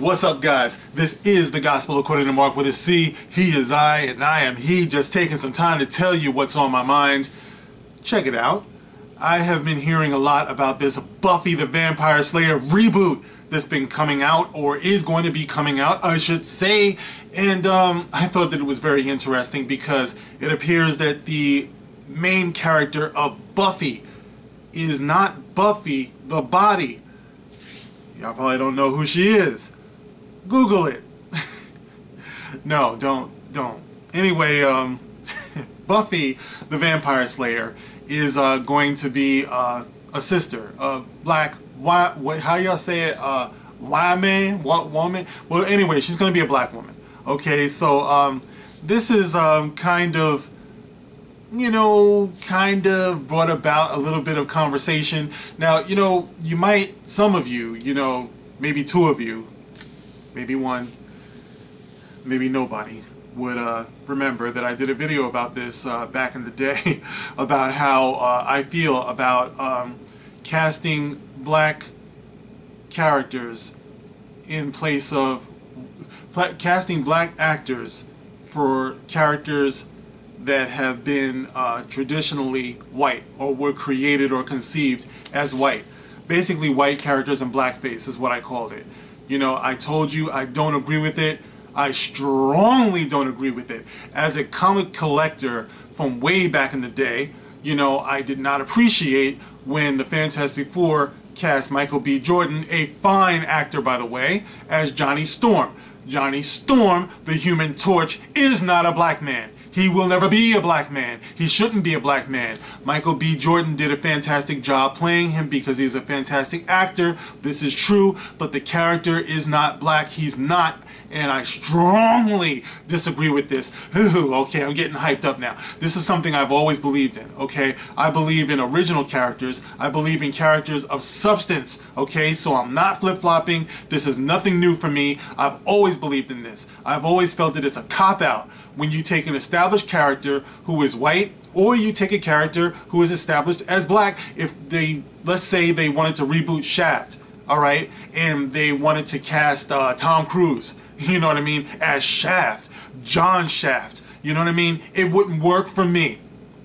What's up, guys? This is the Gospel According to Mark with a C. He is I, and I am he. Just taking some time to tell you what's on my mind. Check it out. I have been hearing a lot about this Buffy the Vampire Slayer reboot that's been coming out, or is going to be coming out, I should say. And I thought that it was very interesting because it appears that the main character of Buffy is not Buffy the Body. Y'all probably don't know who she is. Google it. No, don't. Anyway, Buffy the Vampire Slayer is going to be a sister, a black, how y'all say it, woman? Well, anyway, she's going to be a black woman. Okay, so this is kind of brought about a little bit of conversation. Now, you might, some of you, maybe two of you, maybe one, maybe nobody would remember that I did a video about this back in the day about how I feel about casting black characters in place of casting black actors for characters that have been traditionally white, or were created or conceived as white. Basically, white characters in blackface is what I called it. I told you I don't agree with it. I strongly don't agree with it. As a comic collector from way back in the day, I did not appreciate when the Fantastic Four cast Michael B. Jordan, a fine actor by the way, as Johnny Storm. Johnny Storm, the Human Torch, is not a black man. He will never be a black man. He shouldn't be a black man. Michael B. Jordan did a fantastic job playing him because he's a fantastic actor. This is true, but the character is not black. He's not, and I strongly disagree with this. Okay, I'm getting hyped up now. This is something I've always believed in, okay? I believe in original characters. I believe in characters of substance, okay? So I'm not flip-flopping. This is nothing new for me. I've always believed in this. I've always felt that it's a cop-out when you take an established character who is white, or you take a character who is established as black. If they, let's say they wanted to reboot Shaft, alright, and they wanted to cast Tom Cruise, you know what I mean, as Shaft, John Shaft, you know what I mean, it wouldn't work for me.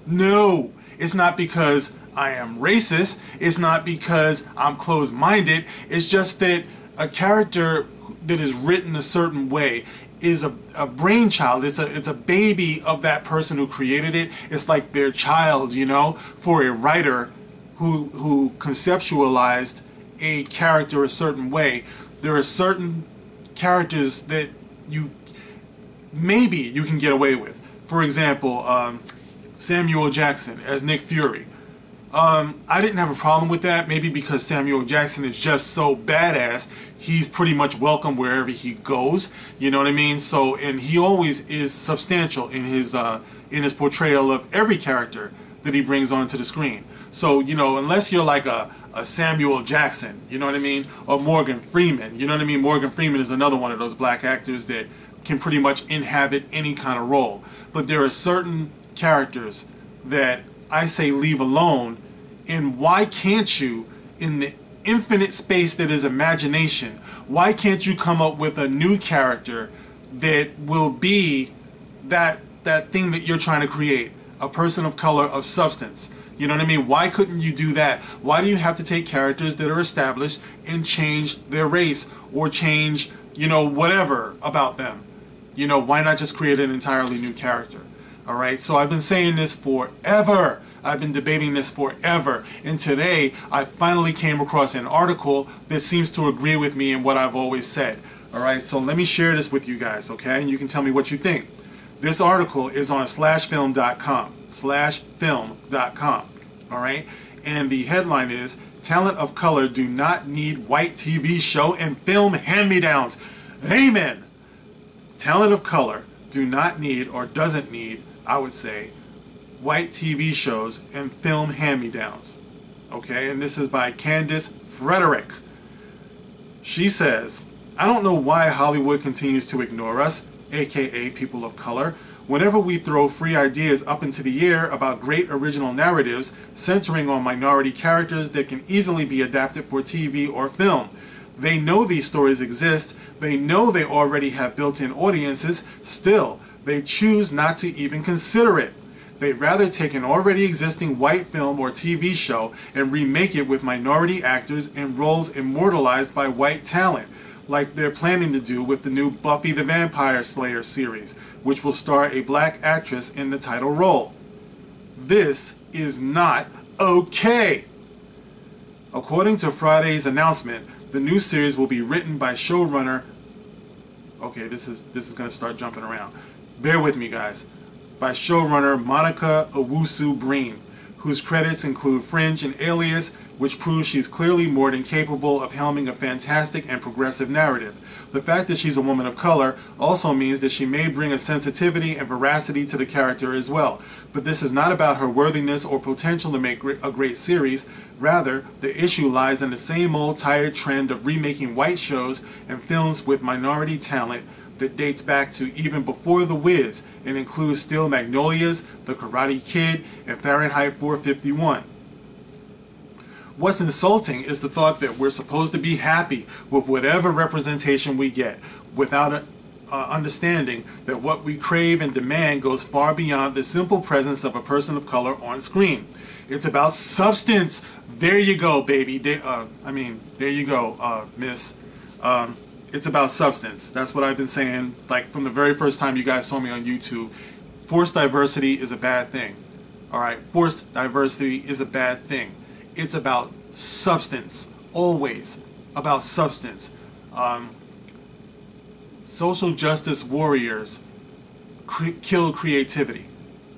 No, it's not because I am racist, it's not because I'm closed-minded, it's just that a character that is written a certain way is a brainchild. It's a baby of that person who created it. It's like their child, for a writer who conceptualized a character a certain way. There are certain characters that maybe you can get away with. For example, Samuel Jackson as Nick Fury. I didn't have a problem with that, maybe because Samuel Jackson is just so badass. He's pretty much welcome wherever he goes, you know what I mean? So, and he always is substantial in his portrayal of every character that he brings onto the screen. So, unless you're like a Samuel Jackson, you know what I mean? Or Morgan Freeman, you know what I mean? Morgan Freeman is another one of those black actors that can pretty much inhabit any kind of role. But there are certain characters that I say leave alone, and why can't you, in the infinite space that is imagination, why can't you come up with a new character that will be that thing that you're trying to create, a person of color, of substance? You know what I mean? Why couldn't you do that? Why do you have to take characters that are established and change their race, or change, whatever about them? Why not just create an entirely new character? Alright, so I've been saying this forever. I've been debating this forever. And today, I finally came across an article that seems to agree with me in what I've always said. Alright, so let me share this with you guys, okay? And you can tell me what you think. This article is on slashfilm.com. Slashfilm.com. Alright? And the headline is, Talent of Color Do Not Need White TV Show and Film Hand-Me-Downs. Amen! Talent of color do not need, or doesn't need, I would say, white TV shows and film hand-me-downs. Okay, and this is by Candace Frederick. She says, I don't know why Hollywood continues to ignore us, aka people of color, whenever we throw free ideas up into the air about great original narratives centering on minority characters that can easily be adapted for TV or film. They know these stories exist. They know they already have built-in audiences. Still, they choose not to even consider it. They'd rather take an already existing white film or TV show and remake it with minority actors in roles immortalized by white talent, like they're planning to do with the new Buffy the Vampire Slayer series, which will star a black actress in the title role. This is not okay. According to Friday's announcement, the new series will be written by showrunner... Okay, this is going to start jumping around. Bear with me, guys. By showrunner Monica Owusu-Breen, whose credits include Fringe and Alias, which proves she's clearly more than capable of helming a fantastic and progressive narrative. The fact that she's a woman of color also means that she may bring a sensitivity and veracity to the character as well. But this is not about her worthiness or potential to make a great series. Rather, the issue lies in the same old tired trend of remaking white shows and films with minority talent that dates back to even before The Wiz and includes Steel Magnolias, The Karate Kid, and Fahrenheit 451. What's insulting is the thought that we're supposed to be happy with whatever representation we get, without understanding that what we crave and demand goes far beyond the simple presence of a person of color on screen. It's about substance. There you go, baby. There you go, miss. It's about substance. That's what I've been saying, like, from the very first time you guys saw me on YouTube. Forced diversity is a bad thing. Alright, forced diversity is a bad thing. It's about substance. Always about substance. Social justice warriors kill creativity.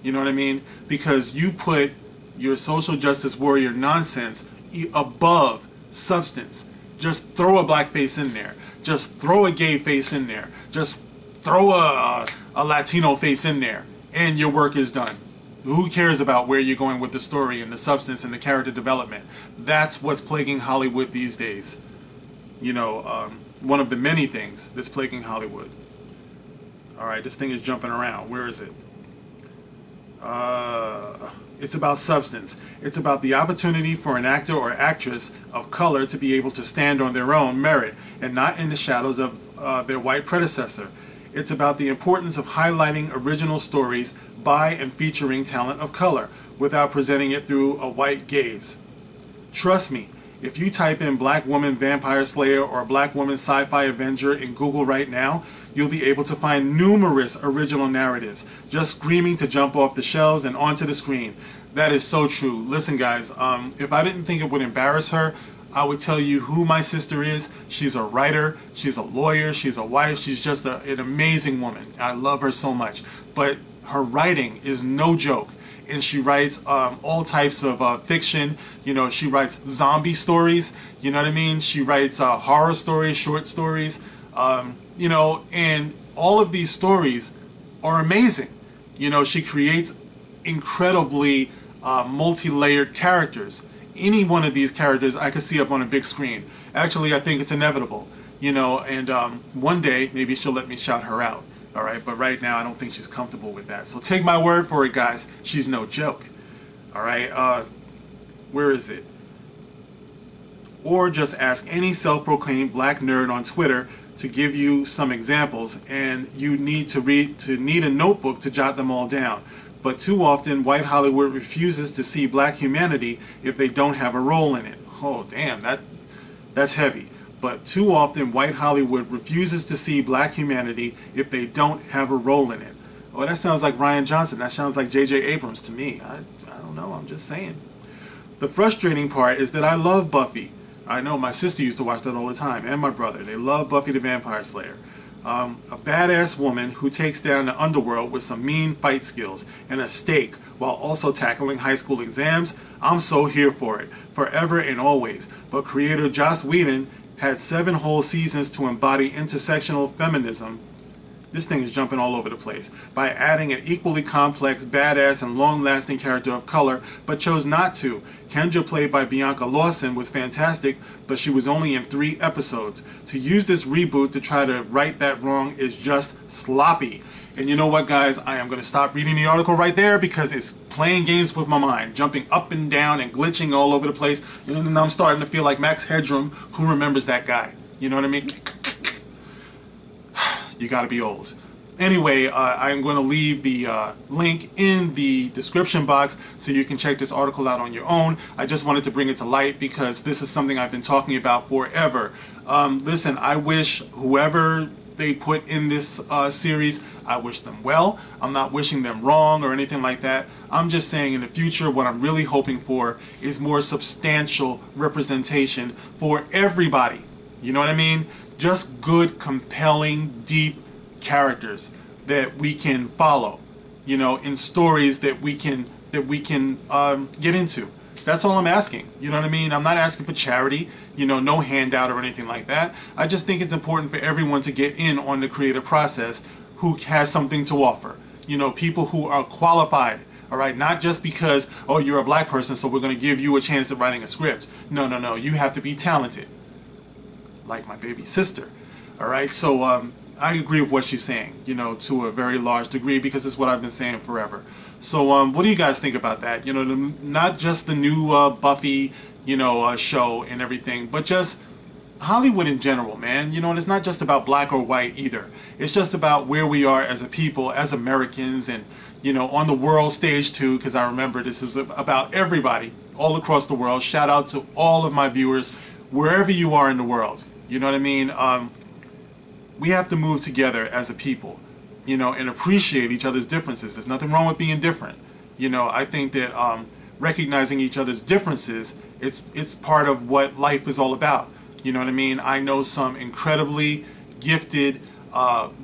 You know what I mean? Because you put your social justice warrior nonsense above substance. Just throw a black face in there. Just throw a gay face in there. Just throw a Latino face in there. And your work is done. Who cares about where you're going with the story and the substance and the character development? That's what's plaguing Hollywood these days. You know, one of the many things that's plaguing Hollywood. Alright, this thing is jumping around. Where is it? It's about substance. It's about the opportunity for an actor or actress of color to be able to stand on their own merit and not in the shadows of their white predecessor. It's about the importance of highlighting original stories by and featuring talent of color without presenting it through a white gaze. Trust me, if you type in Black Woman Vampire Slayer or Black Woman Sci-Fi Avenger in Google right now, you'll be able to find numerous original narratives just screaming to jump off the shelves and onto the screen. That is so true. Listen, guys, if I didn't think it would embarrass her, I would tell you who my sister is. She's a writer, she's a lawyer, she's a wife, she's just an amazing woman. I love her so much. But her writing is no joke. And she writes all types of fiction. You know, she writes zombie stories. You know what I mean? She writes horror stories, short stories. You know, and all of these stories are amazing. You know, she creates incredibly multi-layered characters. Any one of these characters I could see up on a big screen. Actually, I think it's inevitable. You know, and one day maybe she'll let me shout her out. Alright, but right now I don't think she's comfortable with that. So take my word for it, guys. She's no joke. Alright, where is it? Or just ask any self-proclaimed black nerd on Twitter to give you some examples, and you need need a notebook to jot them all down. But too often, white Hollywood refuses to see black humanity if they don't have a role in it. Oh, damn, that's heavy. But too often, white Hollywood refuses to see black humanity if they don't have a role in it. Oh, that sounds like Rian Johnson. That sounds like J.J. Abrams to me. I don't know. I'm just saying. The frustrating part is that I love Buffy. I know my sister used to watch that all the time, and my brother. They love Buffy the Vampire Slayer. A badass woman who takes down the underworld with some mean fight skills and a stake while also tackling high school exams. I'm so here for it, forever and always. But creator Joss Whedon had 7 whole seasons to embody intersectional feminism. This thing is jumping all over the place. By adding an equally complex, badass, and long-lasting character of color, but chose not to. Kendra, played by Bianca Lawson, was fantastic, but she was only in 3 episodes. To use this reboot to try to right that wrong is just sloppy. And you know what, guys? I am going to stop reading the article right there because it's playing games with my mind, jumping up and down and glitching all over the place. And I'm starting to feel like Max Headroom. Who remembers that guy? You know what I mean? You got to be old. Anyway, I'm going to leave the link in the description box so you can check this article out on your own. I just wanted to bring it to light because this is something I've been talking about forever. Listen, I wish whoever they put in this series, I wish them well. I'm not wishing them wrong or anything like that. I'm just saying in the future what I'm really hoping for is more substantial representation for everybody. You know what I mean? Just good, compelling, deep characters that we can follow, you know, in stories that we can get into. That's all I'm asking. You know what I mean? I'm not asking for charity, you know, no handout or anything like that. I just think it's important for everyone to get in on the creative process who has something to offer. You know, people who are qualified, all right? Not just because, oh, you're a black person, so we're going to give you a chance at writing a script. No, no, no. You have to be talented, like my baby sister, all right? So I agree with what she's saying, you know, to a very large degree because it's what I've been saying forever. So what do you guys think about that? You know, not just the new Buffy, you know, show and everything, but just Hollywood in general, man. You know, and it's not just about black or white either. It's just about where we are as a people, as Americans, and, you know, on the world stage too, because I remember this is about everybody all across the world. Shout out to all of my viewers, wherever you are in the world. You know what I mean? We have to move together as a people, you know, and appreciate each other's differences. There's nothing wrong with being different. You know, I think that recognizing each other's differences, it's part of what life is all about. You know what I mean? I know some incredibly gifted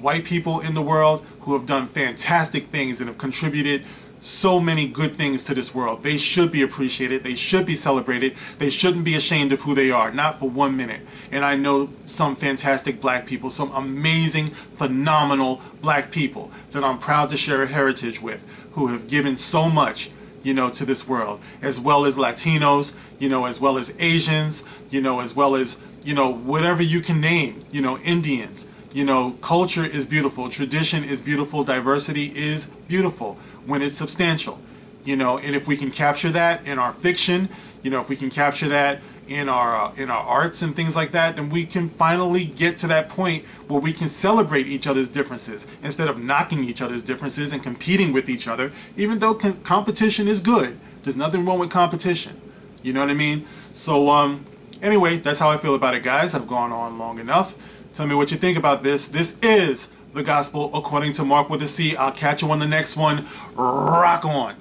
white people in the world who have done fantastic things and have contributed so many good things to this world. They should be appreciated. They should be celebrated. They shouldn't be ashamed of who they are, not for 1 minute. And I know some fantastic black people, some amazing, phenomenal black people that I'm proud to share a heritage with, who have given so much, you know, to this world, as well as Latinos, you know, as well as Asians, you know, as well as, you know, whatever you can name, you know, Indians. You know, culture is beautiful, tradition is beautiful, diversity is beautiful when it's substantial, you know, and if we can capture that in our fiction, you know, if we can capture that in our arts and things like that, then we can finally get to that point where we can celebrate each other's differences instead of knocking each other's differences and competing with each other. Even though competition is good, there's nothing wrong with competition. You know what I mean? So anyway, that's how I feel about it, guys. I've gone on long enough. Tell me what you think about this. This is The Gospel According to Mark with a C. I'll catch you on the next one. Rock on.